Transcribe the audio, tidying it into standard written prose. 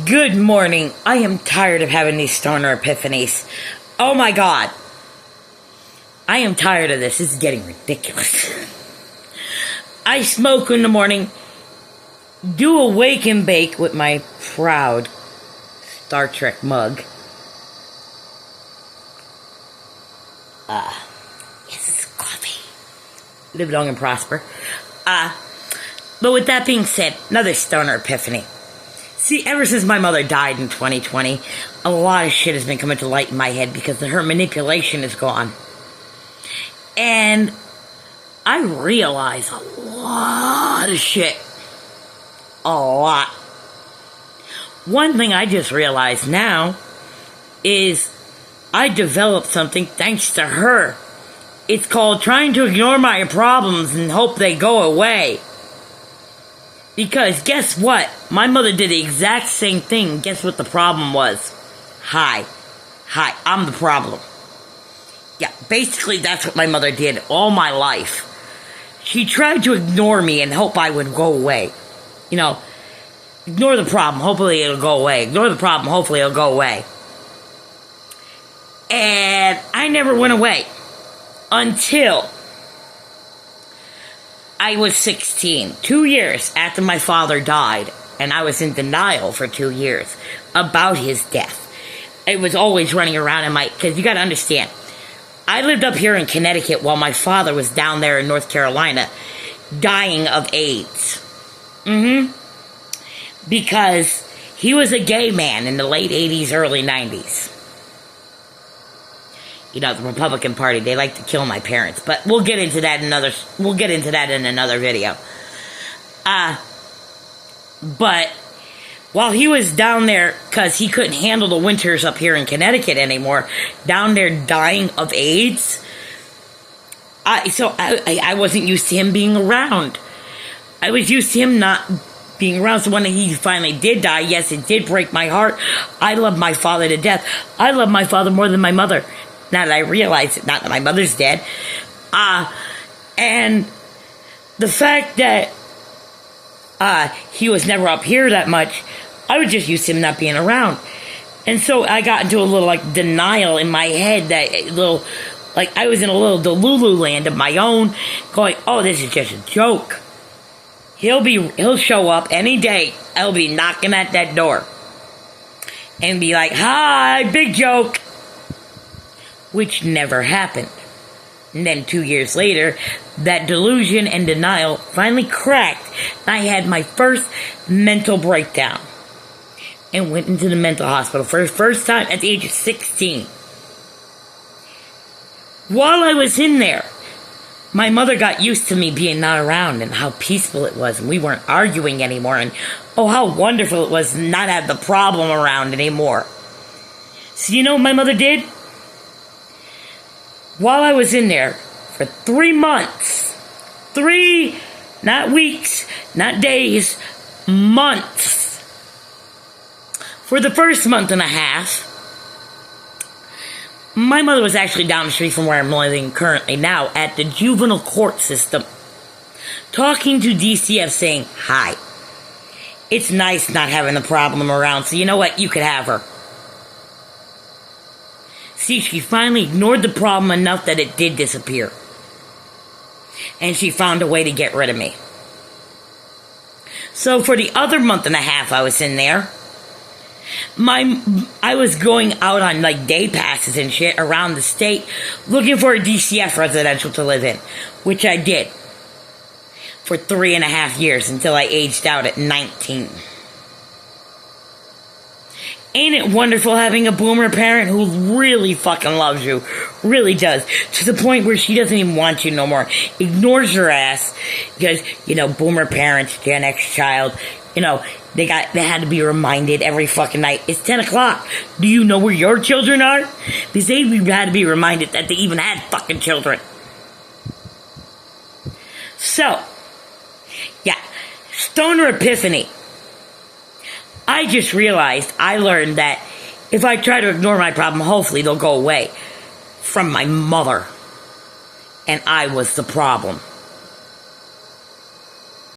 Good morning. I am tired of having these stoner epiphanies. Oh my god. I am tired of this. This is getting ridiculous. I smoke in the morning, do a wake and bake with my proud Star Trek mug. Yes, coffee. Live long and prosper. But with that being said, another stoner epiphany. See, ever since my mother died in 2020, a lot of shit has been coming to light in my head because her manipulation is gone. And I realize a lot of shit. A lot. One thing I just realized now is I developed something thanks to her. It's called trying to ignore my problems and hope they go away. Because guess what? My mother did the exact same thing. Guess what the problem was? Hi, I'm the problem. Yeah, basically that's what my mother did all my life. She tried to ignore me and hope I would go away. You know, ignore the problem, hopefully it'll go away. Ignore the problem, hopefully it'll go away. And I never went away. Until I was 16, 2 years after my father died, and I was in denial for 2 years about his death. I was always running around because you gotta understand, I lived up here in Connecticut while my father was down there in North Carolina, dying of AIDS. Because he was a gay man in the late 80s, early 90s. You know, the Republican Party, they like to kill my parents. But we'll get into that in another video. But while he was down there, because he couldn't handle the winters up here in Connecticut anymore, down there dying of AIDS, I wasn't used to him being around. I was used to him not being around. So when he finally did die, yes, it did break my heart. I love my father to death. I love my father more than my mother. Now that I realize it, not that my mother's dead. And the fact that he was never up here that much, I was just used to him not being around. And so I got into a little, denial in my head, I was in a little Delulu land of my own, going, oh, this is just a joke. He'll show up any day. I'll be knocking at that door. And be like, hi, big joke. Which never happened. And then 2 years later, that delusion and denial finally cracked. I had my first mental breakdown. And went into the mental hospital for the first time at the age of 16. While I was in there, my mother got used to me being not around and how peaceful it was. And we weren't arguing anymore. And oh, how wonderful it was not have the problem around anymore. So you know what my mother did? While I was in there for 3 months, not weeks, not days, months. For the first month and a half, my mother was actually down the street from where I'm living currently now at the juvenile court system, talking to DCF saying, hi, it's nice not having the problem around, so you know what, you could have her. See, she finally ignored the problem enough that it did disappear. And she found a way to get rid of me. So for the other month and a half I was in there, I was going out on day passes and shit around the state looking for a DCF residential to live in, which I did for 3.5 years until I aged out at 19. Ain't it wonderful having a boomer parent who really fucking loves you? Really does. To the point where she doesn't even want you no more. Ignores your ass. Because, boomer parents, Gen X child, they had to be reminded every fucking night. It's 10 o'clock. Do you know where your children are? Because they had to be reminded that they even had fucking children. So, yeah. Stoner epiphany. I just realized, I learned that if I try to ignore my problem, hopefully they'll go away from my mother. And I was the problem.